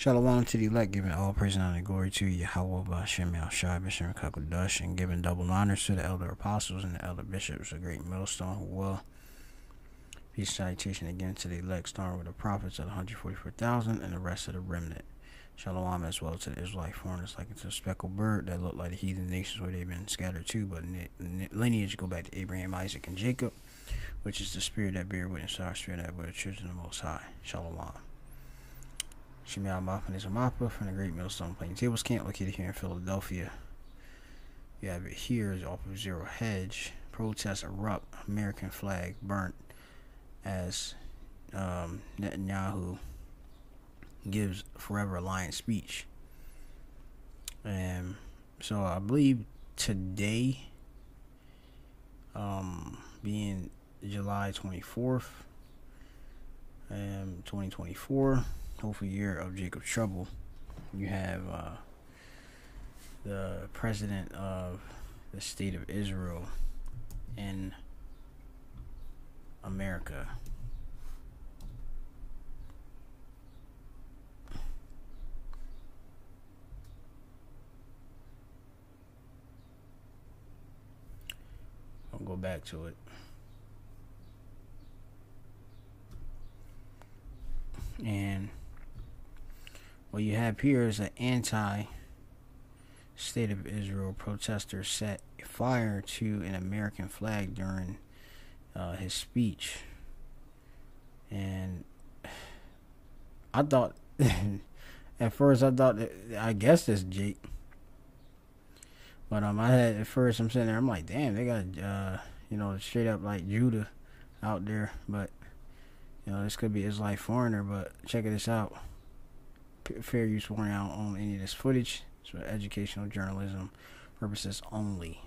Shalom to the elect, giving all praise and honor and glory to Yahweh Ba'Shem Shai B'Shem Kakudash, and giving double honors to the elder apostles and the elder bishops, a great millstone who will. Peace salutation again to the elect, starting with the prophets of the 144,000 and the rest of the remnant. Shalom as well to the Israelite foreigners, like it's a speckled bird that look like the heathen nations where they've been scattered to, but lineage go back to Abraham, Isaac, and Jacob, which is the spirit that bear witness to our spirit that we're the children of the Most High. Shalom. Shemiah Mappa is a Mappa from the Great Millstone Plain Tables Camp located here in Philadelphia. You have it here is off of Zero Hedge. Protests erupt. American flag burnt as Netanyahu gives Forever Alliance speech. And so I believe today, being July 24th, 2024, hopefully year of Jacob's trouble, you have the president of the state of Israel in America. I'll go back to it. And what you have here is an anti-state of Israel protester set fire to an American flag during his speech. And I thought, at first I thought that, I guess that's Jake. But I had, at first I'm sitting there, I'm like, damn, they got, straight up like Judah out there. But, this could be Israelite foreigner, but check this out. Fair use warning out on any of this footage. It's for educational journalism purposes only.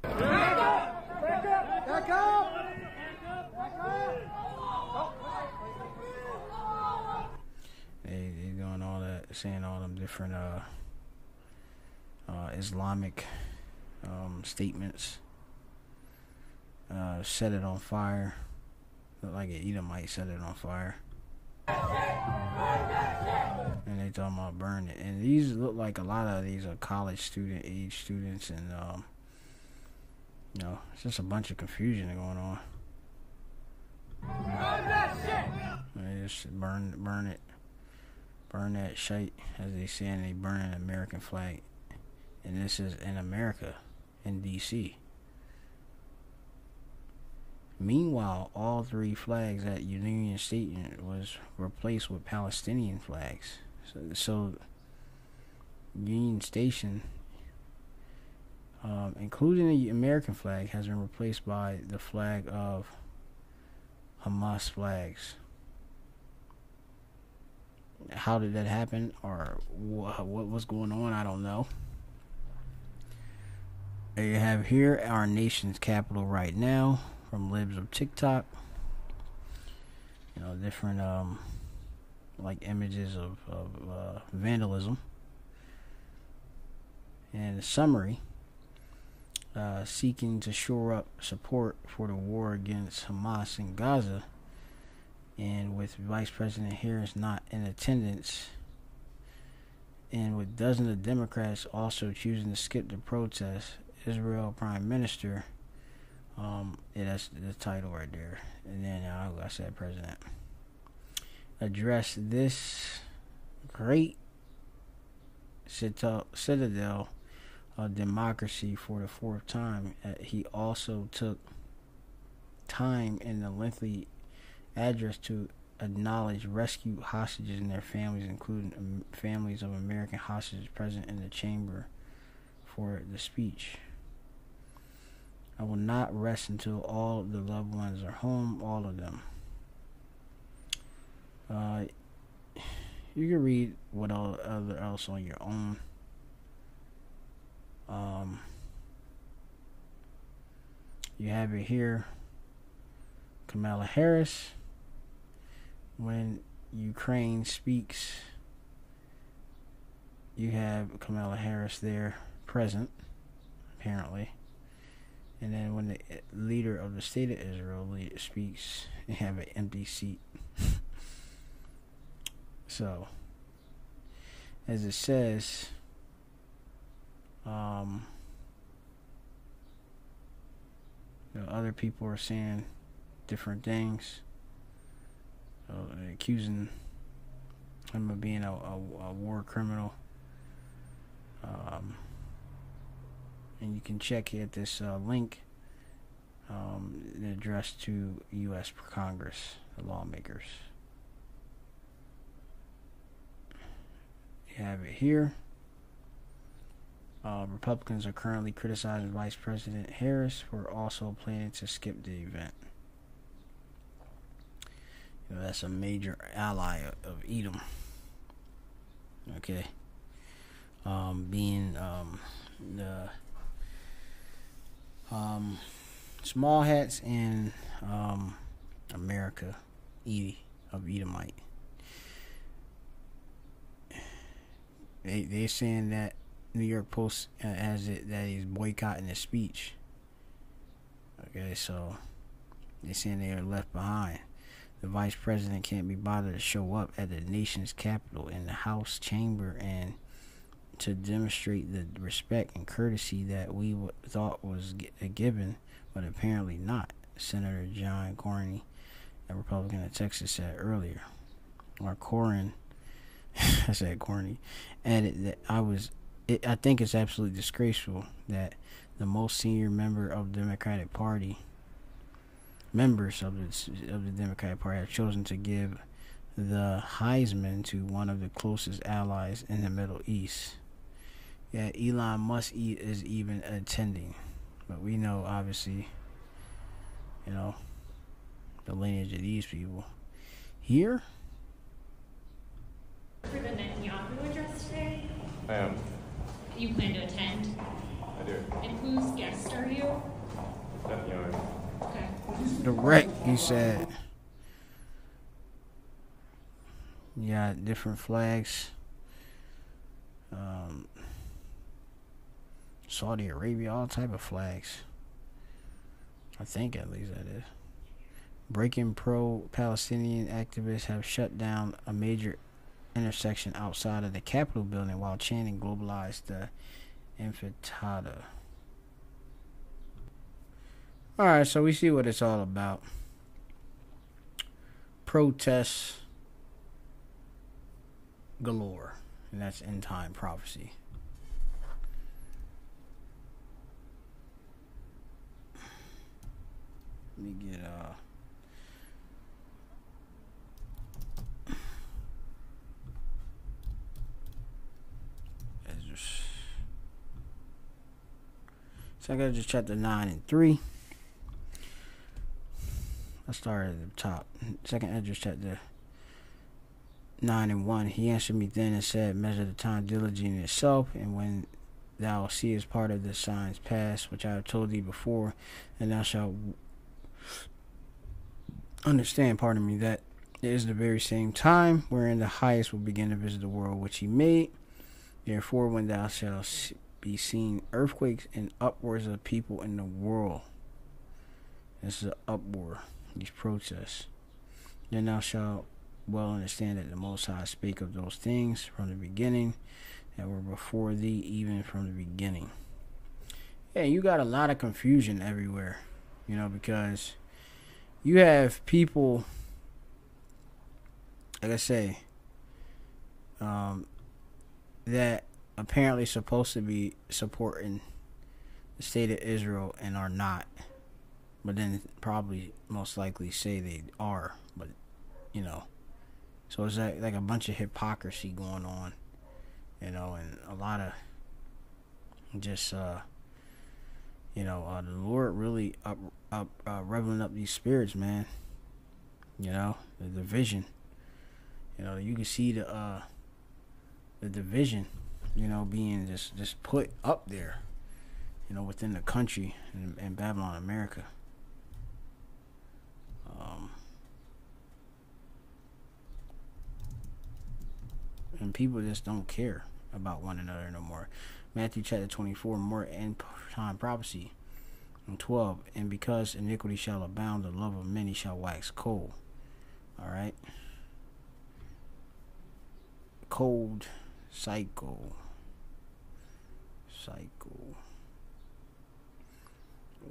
Back up! Back up! Back up! They doing all that, saying all them different Islamic statements. Set it on fire. Look like an Edomite set it on fire. And they talking about burn it. And these look like a lot of these are college age students, and it's just a bunch of confusion going on. They just burn it. Burn that shite, as they say, and they burn an American flag. And this is in America, in DC. Meanwhile, all three flags at Union Station was replaced with Palestinian flags. So Union Station, including the American flag, has been replaced by the flag of Hamas flags. How did that happen, or what was going on? I don't know. You have here our nation's capital right now, from libs of TikTok. Different like images of vandalism. And a summary, seeking to shore up support for the war against Hamas in Gaza, and with Vice President Harris not in attendance, and with dozens of Democrats also choosing to skip the protest, Israel Prime Minister, that's the title right there, and then I said President, addressed this great citadel of democracy for the fourth time. He also took time in the lengthy address to acknowledge rescued hostages and their families, including families of American hostages present in the chamber for the speech. I will not rest until all the loved ones are home, all of them. You can read what all other else on your own. You have it here. Kamala Harris, when Ukraine speaks, you have Kamala Harris there present, apparently. And then when the leader of the state of Israel speaks, you have an empty seat. So, as it says, other people are saying different things, accusing him of being a war criminal. And you can check here at this link addressed to U.S. Congress, the lawmakers. You have it here. Republicans are currently criticizing Vice President Harris for also planning to skip the event. That's a major ally of Edom. Okay. Being the small hats in America, of Edomite. They're saying that New York Post has it that he's boycotting his speech. Okay, so they're saying they are left behind. The vice president can't be bothered to show up at the nation's capital in the House chamber and to demonstrate the respect and courtesy that we thought was a given, but apparently not, Senator John Cornyn, a Republican of Texas, said earlier. Or Cornyn, I said Cornyn, added that I think it's absolutely disgraceful that the most senior member of the Democratic Party, members of the Democratic Party, have chosen to give the Heisman to one of the closest allies in the Middle East. Yeah, Elon Musk is even attending, but we know, obviously, the lineage of these people. Here? For the Netanyahu address today? I am. You plan to attend? I do. And whose guest are you? Netanyahu. Okay. Direct, he said. Yeah, different flags. Saudi Arabia, all type of flags. I think at least that is. Breaking pro-Palestinian activists have shut down a major intersection outside of the Capitol building while chanting "Globalize the Intifada." Alright, so we see what it's all about. Protests galore. And that's end time prophecy. Let me get Second Esdras chapter 9 and 3. Let's start at the top. Second Esdras chapter 9 and 1. He answered me then and said, measure the time diligently in itself, and when thou seest part of the signs past, which I have told thee before, and thou shalt understand, that it is the very same time wherein the highest will begin to visit the world which he made. Therefore, when thou shalt be seen earthquakes and uproars of people in the world, this is an uproar, these protests, then thou shalt well understand that the Most High spake of those things from the beginning that were before thee, even from the beginning. Yeah, you got a lot of confusion everywhere, because you have people, like I say, that apparently supposed to be supporting the state of Israel and are not, but then probably most likely say they are, but so it's like a bunch of hypocrisy going on, and a lot of just the Lord really reveling up these spirits, man. The division. You can see the division, being just put up there, within the country in Babylon, America. And people just don't care about one another no more. Matthew chapter 24, more end time prophecy. And 12, and because iniquity shall abound, the love of many shall wax cold. Alright? Cold Cycle.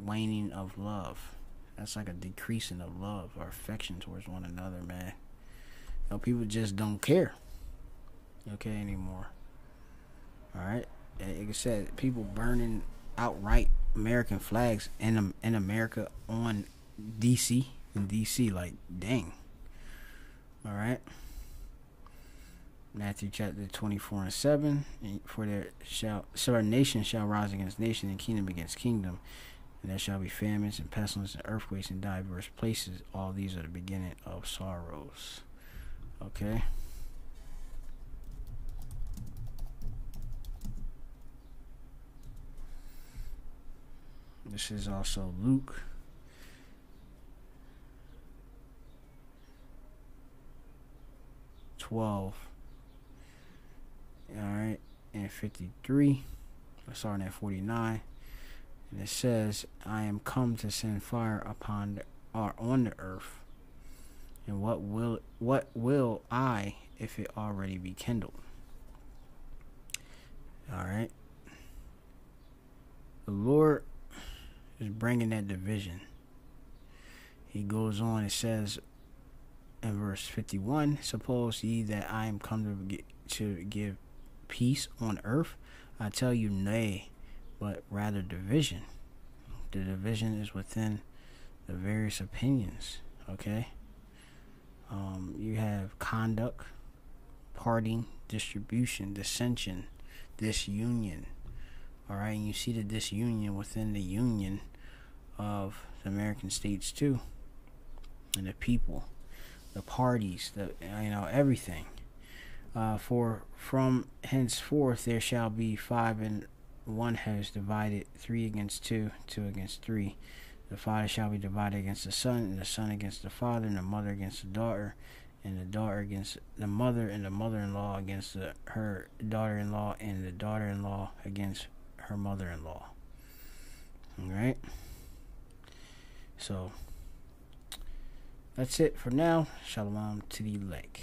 Waning of love. That's like a decreasing of love or affection towards one another, man. You know, people just don't care, okay, anymore. Alright? Like I said, people burning outright American flags in America on DC. In DC, like, dang. Alright? Matthew chapter 24:7. For nation shall rise against nation, and kingdom against kingdom. And there shall be famines and pestilence and earthquakes in diverse places. All these are the beginning of sorrows. Okay? This is also Luke. Alright, and 53. Starting at 49. And it says, I am come to send fire upon on the earth. And what will I if it already be kindled? Alright. The Lord is bringing that division. He goes on, it says in verse 51, suppose ye that I am come to give peace on earth? I tell you, nay, but rather division. The division is within the various opinions, okay? You have conduct, parting, distribution, dissension, disunion. Alright, and you see the disunion within the union of the American states too. And the people, the parties, everything. For from henceforth there shall be 5 and 1 has divided, 3 against 2, 2 against 3. The father shall be divided against the son, and the son against the father, and the mother against the daughter, and the daughter against the mother, and the mother-in-law against her daughter-in-law, and the daughter-in-law against her mother-in-law. Alright? So, that's it for now. Shalom to the elect.